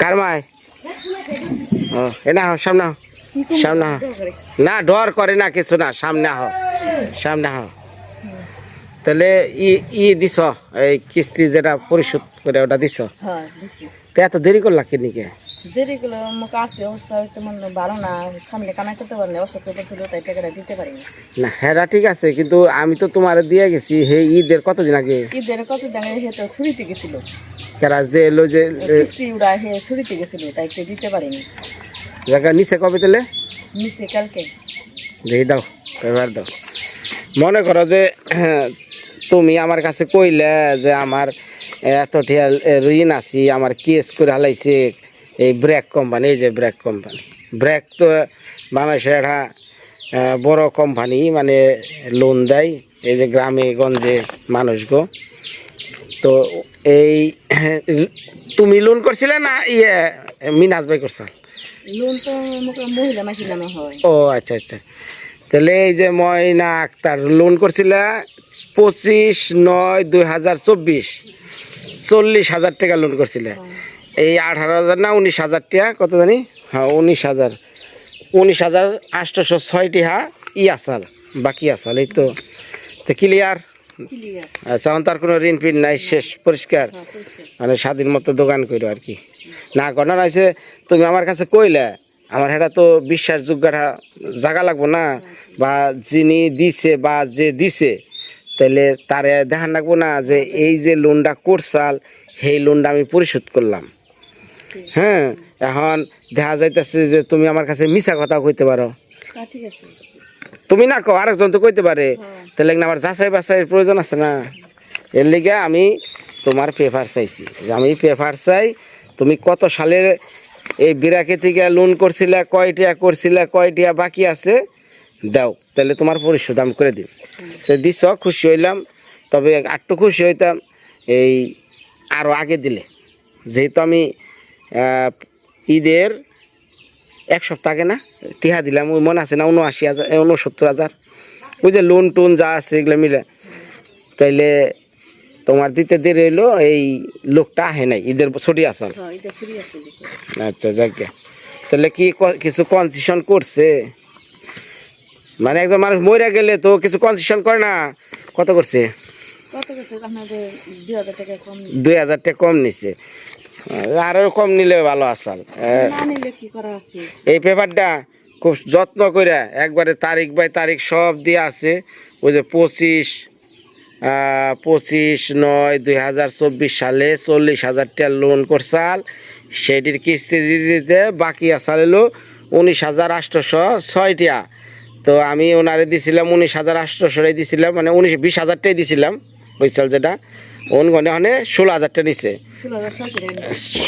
কার মায় ও এনা হও সামনে হও সামনে হও না ডর করে না কিছু না সামনে হও সামনে হও তাহলে ই দিছ এই কিস্তি যেটা পরিশোধ করে ওটা দিছ তো এত দেরি করলা কি নিকে দেরি করলে আমাকে আর্থিক অবস্থা তেমন ভালো না সামনে কামাই করতে পারিনি অসুখ ছিল তাই টাকাটা দিতে পারিনি না হ্যাঁ ঠিক আছে কিন্তু আমি তো তোমার দিয়ে গেছি হে ঈদের কতদিন আগে ঈদের কতদিন আগে হে তো ছুটিতে গেছিল কেরা যে এলো যে কিস্তি উড়া হে ছুটিতে গেছিল তাই দিতে পারিনি জায়গা নিচে কবে দিলে নিচে কালকে দেখি দাও এবার দাও মনে করো যে তুমি আমার কাছে কইলে যে আমার এত ঋণ আছি আমার কেস করে হালাইছে এই ব্রেক কোম্পানি এই যে ব্রেক কোম্পানি ব্রেক তো বাংলাদেশের একটা বড় কোম্পানি মানে লোন দেয় এই যে গ্রামে গঞ্জে মানুষগো তো এই তুমি লোন করছিলে না ইয়ে মিনাজ ভাই করছ লোন তো মহিলা মাসির নামে হয় ও আচ্ছা আচ্ছা তাহলে এই যে ময়না আক্তার লোন করছিল 25/9/2024 40,000 টাকা লোন করছিল এই 18,000 না 19,000 টাকা কত জানি হ্যাঁ 19,806 টাকা ই আসাল বাকি আসাল এই তো ক্লিয়ার আচ্ছা তার কোনো ঋণ ফিন নাই শেষ পরিষ্কার মানে স্বাধীন মতো দোকান করো আর কি না ঘটনা আছে তুমি আমার কাছে কইলে আমার এটা তো বিশ্বাসযোগ্য জায়গা লাগবো না বা যিনি দিছে বা যে দিছে তাহলে তারে দেখান লাগবো না যে এই যে লোনটা করছাল সেই লোনটা আমি পরিশোধ করলাম হ্যাঁ এখন দেখা যাইতেছে যে তুমি আমার কাছে মিছা কথা কইতে পারো তুমি না কো আরেকজন তো কইতে পারে তাহলে আমার যাচাই বাছাইয়ের প্রয়োজন আছে না এর লিগে আমি তোমার পেপার চাইছি যে আমি পেপার চাই তুমি কত সালের এই বিরাকে থেকে লোন করছিলে কয়টা করছিলে কয়টা বাকি আছে দাও তাহলে তোমার পরিশোধ আমি করে দিই সে দিস খুশি হইলাম তবে একটু খুশি হইতাম এই আরও আগে দিলে যেহেতু আমি ঈদের এক সপ্তাহ আগে না টিহা দিলাম ওই মনে আছে না 79,000 69,000 ওই যে লোন টোন যা আছে এগুলো মিলে তাইলে তোমার দিতে দেরি হইলো এই লোকটা আহে নাই ঈদের ছুটি আসাল আচ্ছা যাক তাহলে কি কিছু কনসেশন করছে মানে একজন মানুষ মরে গেলে তো কিছু কনসেশন করে না কত করছে 2,000 টাকা কম নিচ্ছে আরো কম নিলে ভালো আসাল এই পেপারটা খুব যত্ন করে একবারে তারিখ বাই তারিখ সব দিয়ে আছে ওই যে 25/9/2024 সালে 40,000 টাকা লোন করছাল সেটির কিস্তি দিতে দিতে বাকি আসাল এলো 19,806 টাকা তো আমি ওনারে দিছিলাম 19,800 দিছিলাম মানে 20,000 টাই দিছিলাম ওই চাল যেটা অনগণে মানে 16,000 টাকা নিচ্ছে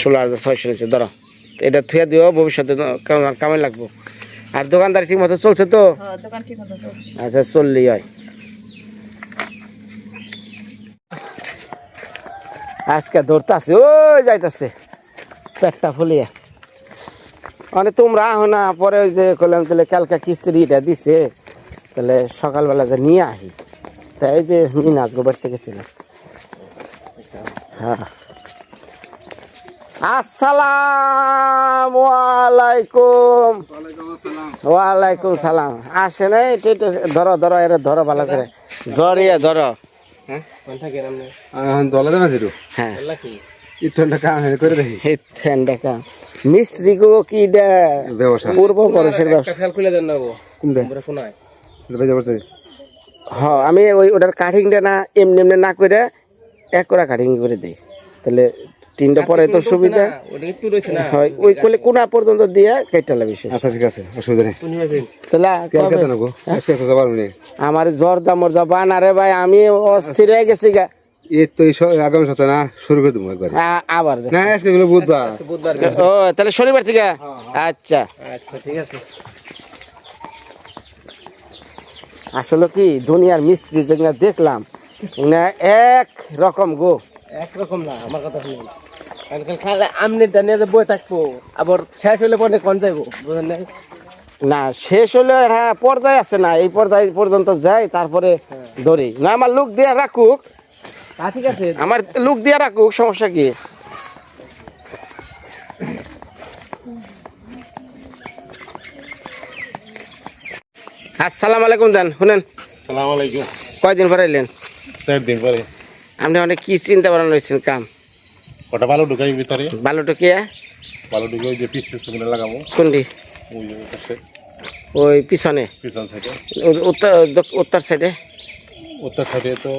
16,600 নিচ্ছে ধরো এটা থুয়ে দিও ভবিষ্যতে কামে লাগবো আর দোকানদারি ঠিক মতো চলছে তো আচ্ছা চললেই হয় আজকে ধরতেছে ওই যাইতেছে পেটটা ফুলিয়ে মানে তোমরা আহ না পরে ওই যে করলাম তাহলে কালকা কিস্তিটা দিছে তাহলে সকালবেলা যে নিয়ে আহি তাই ওই যে মিনাজ গোবার থেকে ছিল হ্যাঁ আসসালামু আলাইকুম ওয়ালাইকুম সালাম আসে নাই ধরো ধরো এর ধরো ভালো করে জড়িয়ে ধরো মিস্ত্রি গো কি পূর্ব হ্যাঁ আমি ওই ওটার কাটিংটা না এমনি এমনি না করে এক করে কাটিং করে দিই তাহলে তিনটা পরে তো সুবিধা হয় ওই কোলে কোনা পর্যন্ত দিয়ে কেটে লাগবে আচ্ছা ঠিক আছে অসুবিধা নেই তাহলে আমার জ্বর দামর যা বানারে ভাই আমি অস্থির হয়ে গেছি গা এই তো আগামী সপ্তাহে না শুরু করে দেবো একবার আবার না আজকে হলো বুধবার ও তাহলে শনিবার থেকে আচ্ছা আচ্ছা ঠিক আছে আসলে কি দুনিয়ার মিস্ত্রি যেগুলো দেখলাম না এক রকম গো একরকম না আমার কথা শুনুন আমনে জানিয়ে যে বই থাকবো আবার শেষ হলে পরে কোন যাইবো বুঝলেন না শেষ হলে হ্যাঁ পর্যায়ে আছে না এই পর্যায়ে পর্যন্ত যাই তারপরে ধরি না আমার লোক দিয়ে রাখুক ঠিক আছে আমার লোক দিয়ে রাখুক সমস্যা কি আসসালামু আলাইকুম জান শুনেন সালাম আলাইকুম। কয়দিন পরে এলেন 4 দিন পরে আপনি অনেক কি চিন্তা ভাবনা রয়েছেন কাম ওটা ভালো ঢুকাই ভিতরে, ভালো টকিয়া ভালো ঢুকে ওই যে পিস সুবিধা লাগাবো কোনটি ওই যে পাশে ওই পিছনে পিছন সাইডে, উত্তর উত্তর সাইডে উত্তর সাইডে তো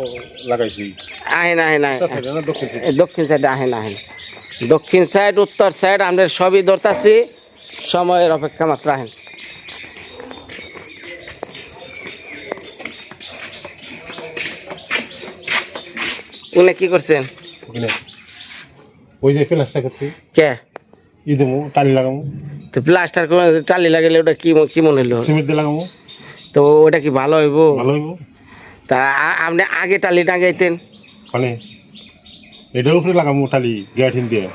লাগাইছি। আহেন আহেন উত্তর সাইডে না দক্ষিণ সাইডে? দক্ষিণ সাইডে আহেন আহেন দক্ষিণ সাইড উত্তর সাইড আমাদের সবই ধরতাছি সময়ের অপেক্ষা মাত্র আহেন উনি কি করছেন ওখানে ওই যে প্লাস্টার করছি, কে ই দেবো টালি লাগাবো, তো প্লাস্টার করে টালি লাগালে ওটা কি কি মনে হলো সিমেন্ট দিয়ে লাগাবো, তো ওটা কি ভালো হইব ভালো হইব। তা আপনি আগে টালি টাঙাইতেন মানে এটার উপরে লাগাবো টালি গ্যাটিন দিয়ে।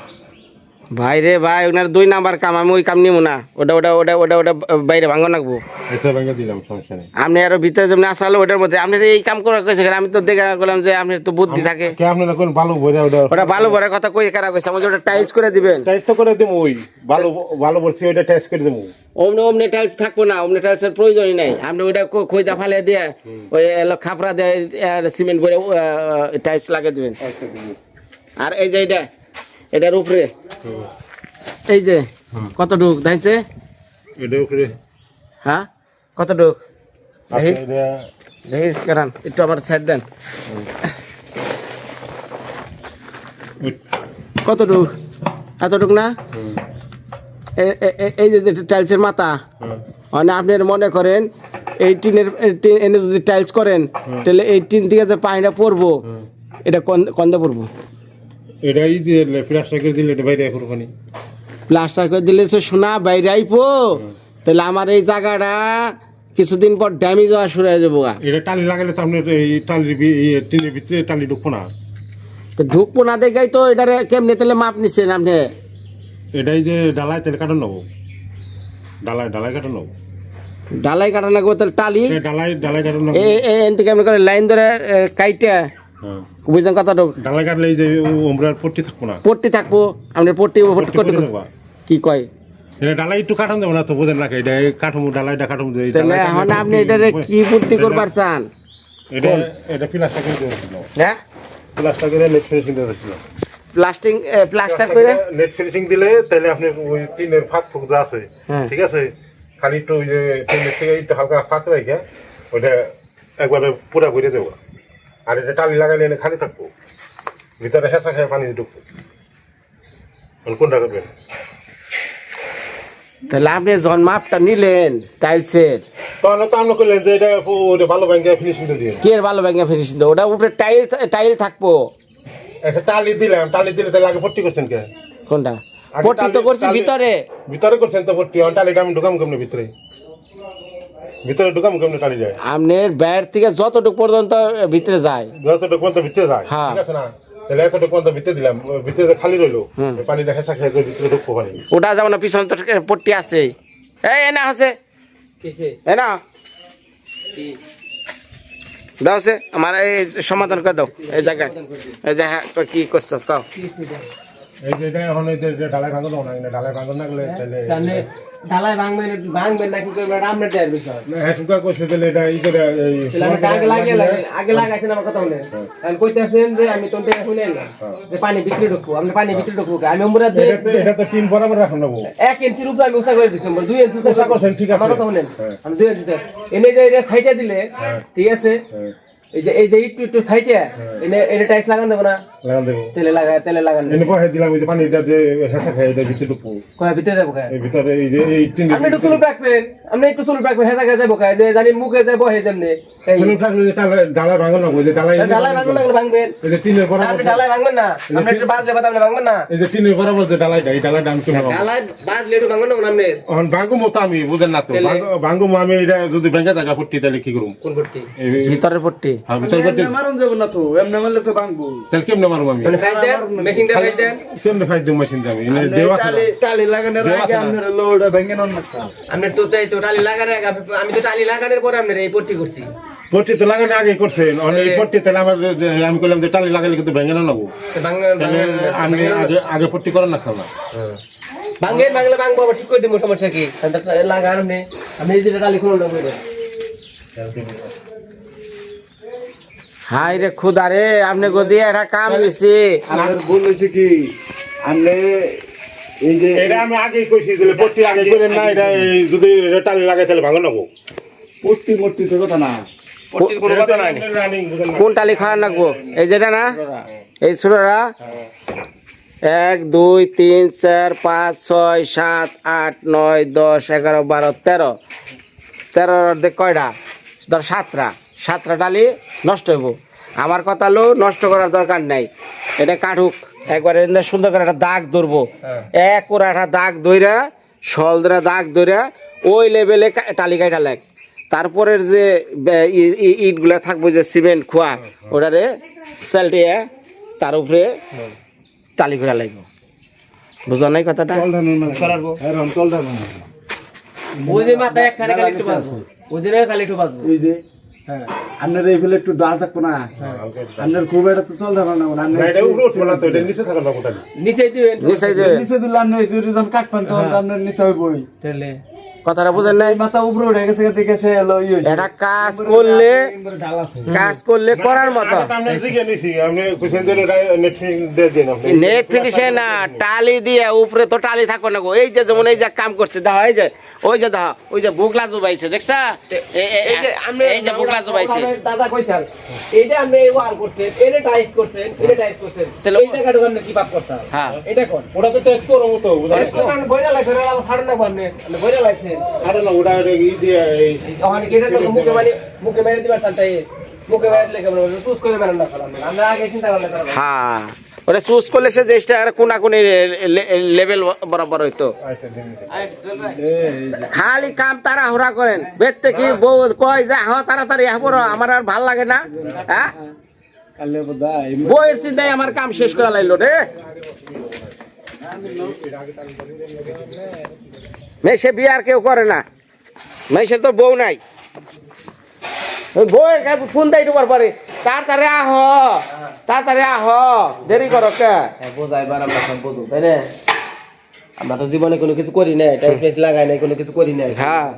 ভাই রে ভাই ওনার 2 নাম্বার কাম আমি ওই কাম নিব না ওটা ওটা ওটা ওটা ওটা বাইরে ভাঙো নাকবো এটা ভেঙে দিলাম, সমস্যা নেই। আপনি আরো ভিতরে যেমন আসালো ওটার মধ্যে আপনি এই কাম করার কইছে আমি তো দেখা গেলাম যে আপনার তো বুদ্ধি থাকে কে আপনারা কোন ভালো বইরা ওটা ভালো বড় কথা কই কারা কইছে আমাকে ওটা টাইলস করে দিবেন টাইস তো করে দেবো, ওই ভালো ভালো বলছি ওইটা টাইস করে দেবো। অমনে অমনে টাইলস থাকবো না অমনে টাইলসের প্রয়োজনই নাই আপনি ওইটা খইদা ফালে দিয়ে ওই খাপড়া দিয়ে সিমেন্ট করে টাইলস লাগিয়ে দিবেন আচ্ছা দিবো। আর এই যে এটার উপরে এই যে কত ডুক দাইছে এটার উপরে হ্যাঁ কত ডুক আচ্ছা এটা দেখিস কেরান একটু আমার সাইড দেন কতটুক এতটুক না এই যে টাইলসের মাথা মানে আপনি মনে করেন এই টিনের এনে যদি টাইলস করেন তাহলে এই টিন থেকে যে পানিটা পড়বো এটা কন্দে পড়বো এটাই দিয়ে প্লাস্টার করে দিলে এটা বাইরে এখন পানি প্লাস্টার করে দিলে সে সোনা বাইরে আইপো তাহলে আমার এই জায়গাটা কিছুদিন পর ড্যামেজ হওয়া শুরু হয়ে যাবো এটা টালি লাগালে তো আপনার এই টালির টিনের ভিতরে টালি ঢুকবো না। তো ঢুকবো না দেখাই তো এটারে কেমনে তাহলে মাপ নিচ্ছেন আপনি এটাই যে ডালাই তেল কাটা নেবো, ডালাই ডালাই কাটা নেবো, ডালাই কাটা লাগবো তাহলে টালি ডালাই ডালাই কাটা নেবো। এনটি কেমন করে লাইন ধরে কাইটা হ্যাঁ বুঝলেন কতটুকু ডালাই কাটলে এই যে ওমরার পট্টি থাকবো না, পট্টি থাকবো আপনি পট্টি পট্টি করে দেবো। কি কয় এটা ডালাই একটু কাটান দেবো না তো বোঝেন না, এটা কাঠমো ডালাইটা কাঠমো দেয়। তাহলে এখন আপনি এটারে কি বুদ্ধি করবার চান এটা এটা প্লাস্টার করে দিয়েছিল, হ্যাঁ প্লাস্টার করে নেট ফিনিশিং দিয়েছিল। প্লাস্টার করে নেট ফিনিশিং দিলে তাহলে আপনি ওই টিনের ফাঁক ফুক যা আছে হ্যাঁ। ঠিক আছে, খালি একটু ওই যে টিনের থেকে একটু হালকা ফাঁক রেখে ওইটা একবারে পুরা ভরে দেবো। আর এটা টালি লাগাইলে এনে খালি থাকবো, ভিতরে হেঁচা খেয়ে পানি ঢুকবো। কোনটা করবেন? তাহলে আপনি যখন মাপটা নিলেন টাইলসের তাহলে তো আপনি করলেন যে এটা ওটা ভালো ব্যাংকে ফিনিশিং দিয়ে কি এর ভালো ব্যাঙ্গা ফিনিশিং ওটা উপরে টাইল থাকবো আচ্ছা টালি দিলাম, টালি দিলে তাহলে আগে পট্টি করছেন কে? কোনটা আগে পট্টি তো টালি- করছি টালি- ভিতরে ভিতরে করছেন তো পট্টি, টালিটা আমি ঢুকাম কেমনে ভিতরে? ভিতরে ঢুকাম কেমনে টালি যায়? আপনার বাইরে থেকে যতটুকু পর্যন্ত ভিতরে যায় যতটুকু পর্যন্ত ভিতরে যায় হ্যাঁ। ঠিক আছে না, তাহলে এতটুকু পর্যন্ত ভিতরে দিলাম, ভিতরে খালি রইলো, হুম। এই পানিটা হেঁচা খেয়ে যায় ভিতরে ঢুকবো পানি। ওটা যেমন পিছনে তো পট্টি আছে এই এনা আছে এনা দাও সে আমার এই সমাধান করে দাও এই জায়গায় এই যে হ্যাঁ তো কি করছো কাও এই যে এটা এখন এই যে ঢালাই ভাঙো দাও না, ঢালাই ভাঙো না গেলে তাহলে ঢালাই ভাঙবেন না কি করবেন আপনার দেওয়ার বিষয় হ্যাঁ সুকা করছে তাহলে এটা এই করে আগে লাগাইছেন আমার কথা শুনে আমি কইতেছেন যে আমি তোর থেকে শুনেন না যে পানি ভিতরে ঢুকবো আপনি পানি ভিতরে ঢুকবো আমি আমরা এটা তো টিন বরাবর রাখুন নেবো। 1 ইঞ্চির উপরে আমি উঁচা করে দিচ্ছি 2 ইঞ্চি উঁচা করছেন, ঠিক আছে। আমার কথা শুনেন হ্যাঁ। আমি 2 ইঞ্চি এনে যে এটা সাইডে দিলে হ্যাঁ। ঠিক আছে হ্যাঁ, এই যে একটু সাইডে এনে টাইলস লাগান দেবো না লাগান দেবো। তেলে লাগান এনে বহে দিলাম ওই যে পানিটা যে হেঁচা খেয়ে এটা ভিতরে ঢুকবো, কয় ভিতরে যাবো কয় এই ভিতরে এই যে এই টিন আপনি একটু সুলুপ রাখবেন হেসা খেয়ে যাবো কয় যে জানি মুখে যাবো হে যেমনি ঢালাই ভাঙো না, ওই যে ঢালাই ঢালাই ভাঙবেন না ভাঙবেন এই যে টিনের বরাবর আপনি ঢালাই ভাঙবেন না আপনি একটু বাজলে বাদ আপনি ভাঙবেন না এই যে টিনের বরাবর যে ঢালাইটা এই ঢালাইটা আমি কিনে ঢালাই বাজলে একটু ভাঙবেন না আপনি এখন ভাঙ্গু মতো আমি বুঝেন না তো, তাহলে- ভাঙ্গু আমি এটা যদি ব্যাংকে টাকা পড়তি তাহলে কি করুম? কোন পট্টি এই- ভিতরের পট্টি হ্যাঁ, ভিতরে পড়তি মারুন যাবো না তো এমনি মারলে তো ভাঙবো তাহলে কেমনে মারবো আমি? মানে ফাইল দেন মেশিন দিয়ে ফাইল দেন কেমনে ফাইট দিম মেশিন যাবে দেওয়া আছে না? টালি লাগানোর দেওয়া আগে আছে না? আপনার লোড ভেঙে নন না আপনি তো তাই তো টালি লাগানোর আগে আমি তো টালি লাগানোর পরে আপনার এই পট্টি করছি পট্টি তো লাগানো আগে করছেন, এই পট্টি তাহলে আমার আমি করলাম যে টালি লাগালে কিন্তু ভেঙে না নেবো, তাহলে আমি আগে আগে পট্টি করার না না ভাঙলে ভাঙবো আবার ঠিক করে দিব সমস্যা কি লাগান আপনি আপনি এই যে টালি খুলুন না করে হাই রে খুদা রে আপনি গদি একটা কাম দিছি আমার ভুল হয়েছে কি আপনি এই যে এটা আমি আগেই কইছি যে পট্টি আগে করেন না, এটা এই যদি এটা টালি লাগাই তাহলে ভাঙো নাকো। পট্টি মট্টি তো কথা না পট্টির কোনো কথা নাই, রানিং বুঝেন না। কোন টালি খাওয়ার লাগবো? এই যেটা না, এই ছোটরা 1 2 3 4 5 6 7 8 9 10 11 12 13 13 অর্ধেক কয়টা? ধর 7টা টালি নষ্ট হইব। আমার কথা হলো নষ্ট করার দরকার নাই, এটা কাটুক একবারে সুন্দর করে একটা দাগ ধরবো, এক করে একটা দাগ ধইরা শল ধরে দাগ ধইরা ওই লেভেলে টালি কাটা লাগ। তারপরের যে ইটগুলা থাকবো যে সিমেন্ট খোয়া ওটারে সেলটিয়ে তার উপরে টালি করে লাগবো। বুঝো নাই কথাটা? এখন চল ঢালবো না। ওই যে মাথায় একখানে খালি একটু বাজবো, ওই যে খালি একটু বাজবো। এই যে হ্যাঁ আপনার এই ফেলে একটু ডাল থাকবো না, আপনার খুব এটা তো চল ঢালবো না। না, এটা উপরে উঠবো না তো, এটা নিচে থাকার না কোথায়। নিচে দিবেন নিশ্চয় যে নিচে দিলে আপনি যখন কাটবেন তখন তো আপনার নিচে হইবই। তাহলে কথাটা বুঝেন নাই? মাথা উপরে উঠে গেছে দেখে সে এলো ইয়ে হয়েছে। এটা কাজ করলে করার মতো। আগে তো আমরা জিজ্ঞেস নিছি, আপনি কইছেন যে এটা নেট দিয়ে দিন আপনি। নেট ফিনিশে না, টালি দিয়ে উপরে তো টালি থাকো না গো। এই যে যেমন এই যে কাম করছে দেখো, এই যে ওই যে দেখো ওই যে বুকলা জুবাইছে দেখছা, এই যে আমরা এই যে বুকলা জুবাইছে। দাদা কইছাল এই যে আপনি ওয়াল করছেন, এনে টাইস করছেন, এনে টাইস করছেন, তাহলে এই জায়গাটা আপনি কি পাপ করছেন? হ্যাঁ এটা কোন ওটা তো টেস্ট করো তো, বুঝলেন? আপনি বইরা লাগছেন, আমার ছাড়েন না আপনি বইরা লাগছেন। আরে না, ওটা ই দিয়ে এই ওখানে কি এটা তো মুখে মেরে দিবার চালটাই, মুখে মেরে দিলে কেমন হবে? চুজ করে মেরেন না ফেলান, আমরা আগে চিন্তা ভাবনা করব। হ্যাঁ, ওটা চুজ করলে সে চেষ্টা আর কোনাকুনি লেভেল বরাবর হইতো। আচ্ছা দিন। খালি কাম তাড়াহুড়া করেন, বেতে কি বউ কয় যে হ তাড়াতাড়ি হবো, আমার আর ভাল লাগে না। হ্যাঁ, কালে বোধহয় বইয়ের চিন্তায় আমার কাম শেষ করা লাগলো রে। মেসে বিয়ে আর কেউ করে না, মেসে তো বউ নাই। বউয়ের ফোন দেয় তোমার পরে, তাড়াতাড়ি আহ তাড়াতাড়ি আহ, দেরি করো কে? বোঝাইবার আমরা সব বুঝুন, তাই না? আমরা তো জীবনে কোনো কিছু করি নাই, টাইম স্পেস লাগাই নাই, কোনো কিছু করি নাই। হ্যাঁ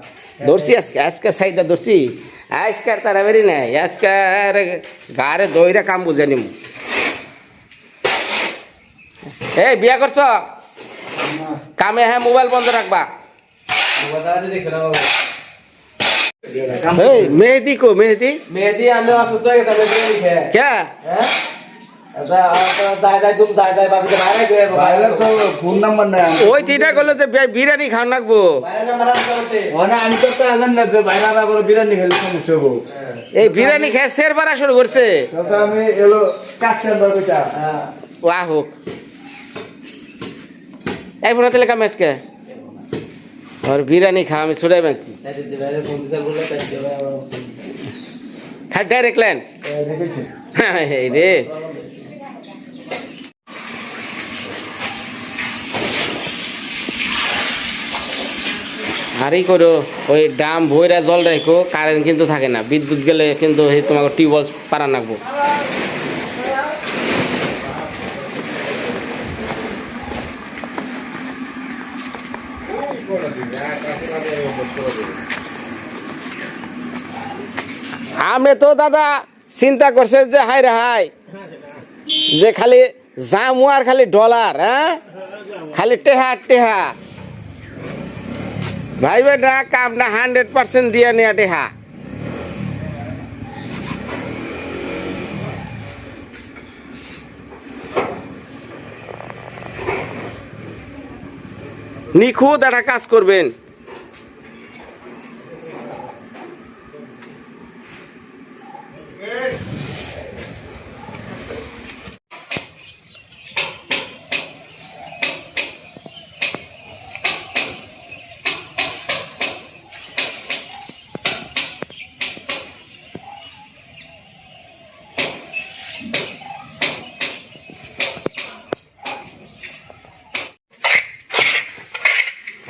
ধরছি আজকে সাইডটা ধরছি, আজকে আর তারা বেরি নাই, আজকে গাড়ে দইরা কাম বুঝে নিম। এই বিয়া করছ? কামে হ্যাঁ মোবাইল বন্ধ রাখবা। এই মেহেদি কো মেহেদি? মেহেদি আমরা অসুস্থ হয়ে গেছে, মেহেদি লিখে কে? হ্যাঁ যাই বাবিতে বাইরে গিয়ে বাইরে তো ফোন নাম্বার নাই। ওই তিনটা করলো যে বিরিয়ানি খাওয়া লাগবো। বাইরে নাম্বার আছে ওনা আমি তো জানেন না যে বাইরে না বড় বিরিয়ানি খেলে সমস্যা হবো। এই বিরিয়ানি খেয়ে শের বাড়া শুরু করছে। তবে আমি এলো কাটছেন বাবু চা। হ্যাঁ ওয়া হোক এই ফোন তেলে কাম আজকে আর বিরিয়ানি খা আমি ছুড়াই মানছি তাই বাইরে ফোন দিতে বলে তাই আমরা খাই ডাইরেক্ট ল্যান্ড। দেখেছি এই রে আরই করো ওই ডাম ভইরা জল রাখো, কারেন্ট কিন্তু থাকে না, বিদ্যুৎ গেলে কিন্তু তোমাকে টিউবওয়েল পারা নাকবো। আমি তো দাদা চিন্তা করছে যে হাই রে হাই, যে খালি জামু আর খালি ডলার, হ্যাঁ খালি টেহা টেহা ভাইবে না, কাম না 100% দিয়ে নেয়া টেহা। নিখুঁত একটা কাজ করবেন।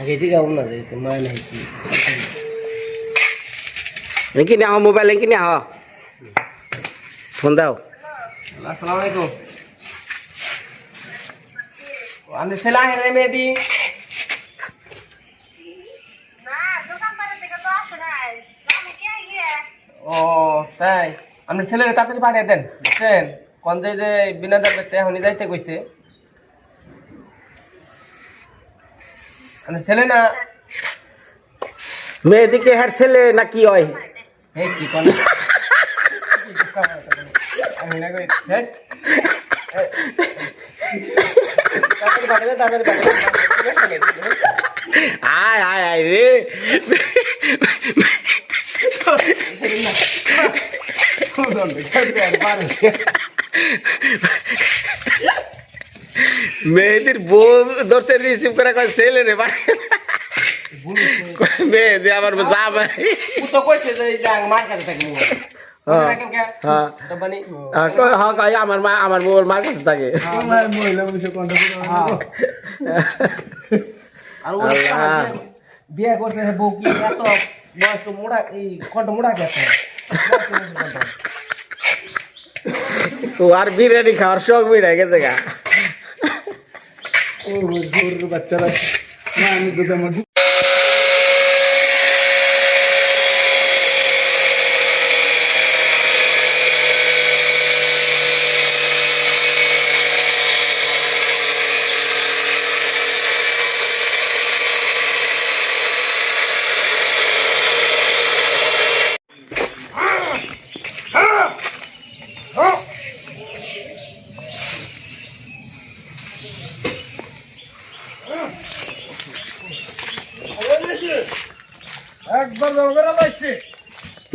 আগে ঠিক আছে না, তো নয় নাই কি এঁকি নেওয়া মোবাইল এঁকি নেওয়া ফোন দাও। আসসালামু আলাইকুম। আমি সেলা হে মেহেদি না দোকান পারে থেকে তো আসে নাই আমি কে গিয়ে ও তাই আপনি ছেলেরে তাড়াতাড়ি পাঠিয়ে দেন বুঝছেন কোন যে বিনাদার করতে এখনই যাইতে কইছে আমি ছেলে না মেয়েদিকে হ্যার ছেলে না কি হয়? এই কি কোন আমি না কই হেট তাড়াতাড়ি পাঠিয়ে দেন আয় আয় আয় রে, মেয়েদের বউ ধরছে রিসিভ করে কয় ছেলে রে মেয়েদি আমার যা ভাই ও তো কইছে যে মার কাছে থাকি আমার মা আমার বউর মার কাছে থাকে। মহিলা মানুষের কন্ট্যাক্ট আর ও বিয়ে করছে বউ কি এত বয়স মোড়া এই কণ্ঠ মোড়া গেছে তো আর বিরিয়ানি খাওয়ার শখ বেড়ে গেছে গা। ও জোর বাচ্চারা না আমি দুটো আমার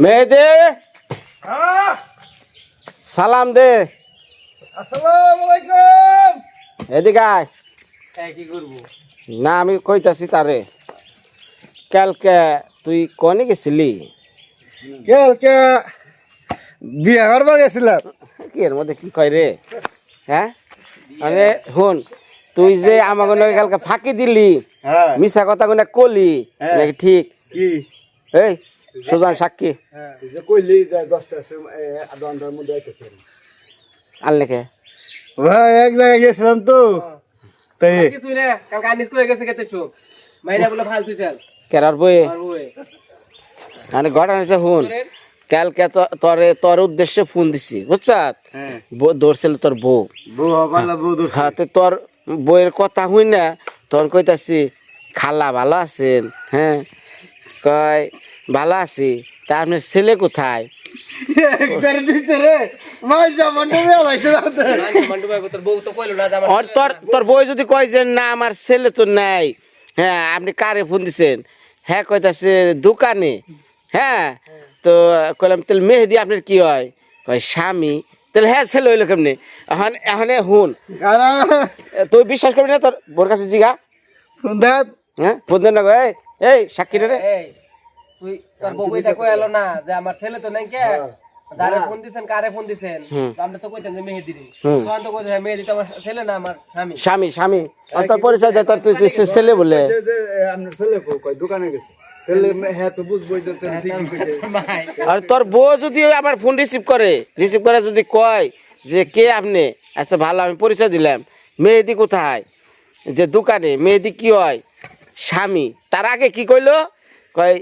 মেয়েদে সালাম দে। আসসালামু আলাইকুম। এদিকে আয়। কি করবো না আমি কইতাছি তারে, কালকে তুই কনে গেছিলি? কালকে বিয়ে করবার গেছিলাম। কি এর মধ্যে কি কয় রে? হ্যাঁ আরে হুন, তুই যে আমাকে নাকি কালকে ফাঁকি দিলি, হ্যাঁ মিছা কথা কোনে কলি নাকি ঠিক? কি এই সুজন সাক্ষী যে কইলি যে 10টার সময় আধা ঘন্টার মধ্যে আইতেছেন। আল নাকি ভাই এক জায়গায় গেছিলাম তো তাই কিছু রে কালকে আনিস করে গেছে কেতে চোখ মাইরা বলে ফালতু চাল কেরার বই আর ওই মানে ঘটনা হচ্ছে হুন, কালকে তোর উদ্দেশ্যে ফোন দিছি বুঝছ, হ্যাঁ ধরছিল তোর বউ। বউ হবালা বউ দোষ হাতে তোর বইয়ের কথা হই না, তোর কইতাছি খালা ভালো আছেন? হ্যাঁ কয় ভালো আছি। তা আপনার ছেলে কোথায়? একবার দিতে রে ভাই জামানটা বেলাইছে রাতে। মন্টু ভাই তোর বউ তো কইলো না যে আমার আর তোর বই যদি কয় যে না আমার ছেলে তো নাই, হ্যাঁ আপনি কারে ফোন দিছেন? হ্যাঁ কইতাছে দোকানে। হ্যাঁ তো কইলাম তাহলে মেহেদি আপনার কি হয়? কয় স্বামী। তাহলে হ্যাঁ ছেলে হইলো কেমনি? এখন এখন হুন, আরে তুই বিশ্বাস করবি না, তোর বোর কাছে জিগা। সুন্দর হ্যাঁ ফোন দেন না গো, এই সাক্ষী রে। এই তুই তোর বউ কইতা কইলো না যে আমার ছেলে তো নাই কে যারে ফোন দিছেন কারে ফোন দিছেন আমরা তো কইতাম যে মেহেদি রে তখন তো কইতে মেহেদি তো আমার ছেলে না আমার স্বামী স্বামী স্বামী আর তোর পরিচয় দে, তোর তুই ছেলে বলে। যে আপনার ছেলে কই দোকানে গেছে তাহলে হ্যাঁ তো বুঝবই যে তুই ঠিকই কইছিস। ভাই আর তোর বউ যদি আমার ফোন রিসিভ করে যদি কয় যে কে আপনি, আচ্ছা ভালো আমি পরিচয় দিলাম, মেহেদি কোথায়? যে দোকানে। মেহেদি কি হয়? স্বামী। তার আগে কি কইলো? কয়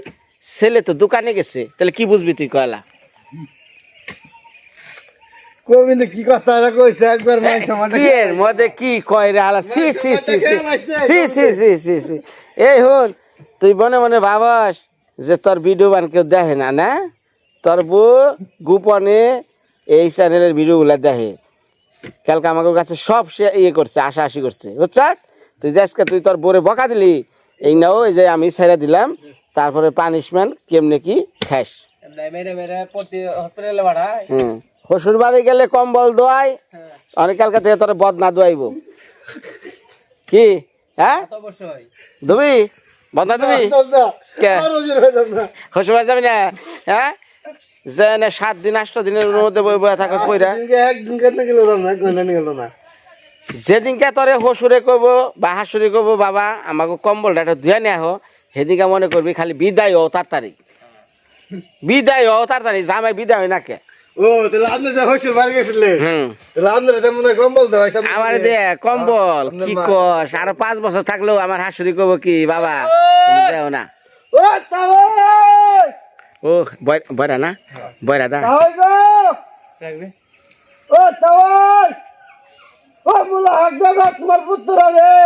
ছেলে তো দোকানে গেছে। তাহলে কি বুঝবি তুই কয়লা? গোবিন্দ কি কথা কইছে একবার মান সমান কি এর মধ্যে কি কয় রে আলা? সি সি সি সি সি সি সি সি। এই হন, তুই মনে মনে ভাবস যে তোর ভিডিও বান কেউ দেখে না, না তোর বউ গোপনে এই চ্যানেলের ভিডিওগুলা দেখে। কালকে আমাকে কাছে সব সে ইয়ে করছে, আশাআশি করছে বুঝছ। তুই যে আজকে তুই তোর বউরে বকা দিলি, এই নাও এই যে আমি ছেড়ে দিলাম, তারপরে পানিশমেন্ট কেমনে কি খাস। মেরে মেরে প্রতি হসপিটালে বাড়ায় শ্বশুর বাড়ি গেলে কম্বল দোয়াই, অনেক কালকে থেকে তোর বদনা দোয়াইব কি? হ্যাঁ অবশ্যই তুমি বদনা তুমি কে শ্বশুর বাড়ি যাবি না? হ্যাঁ যে না 7 দিন 8 দিনের মধ্যে বই বই থাকস কইরা। একদিন কেন গেল না কইনা নি গেল না যেদিনকে তোরে হসুরে কব বা হাসুরে কব বাবা আমাকে কম্বলটা একটা ধুয়ে নিয়ে আহ, সেদিনকে মনে করবি খালি বিদায় হও তাড়াতাড়ি, বিদায় হও তাড়াতাড়ি। জামাই বিদায় হয় না কে? ও তাহলে আপনি যে হইছে বাড়ি গেছিলেন তাহলে আপনারা তেমন কম্বল দাও আমার দে কম্বল কি কস? আরো 5 বছর থাকলেও আমার হাসুরি কব কি বাবা তুমি যাও না। ও তাও ও বয়রা না বয়রা দা রাখবে ও তাওয়াই ও মুলা হাক দাদা তোমার পুত্র রে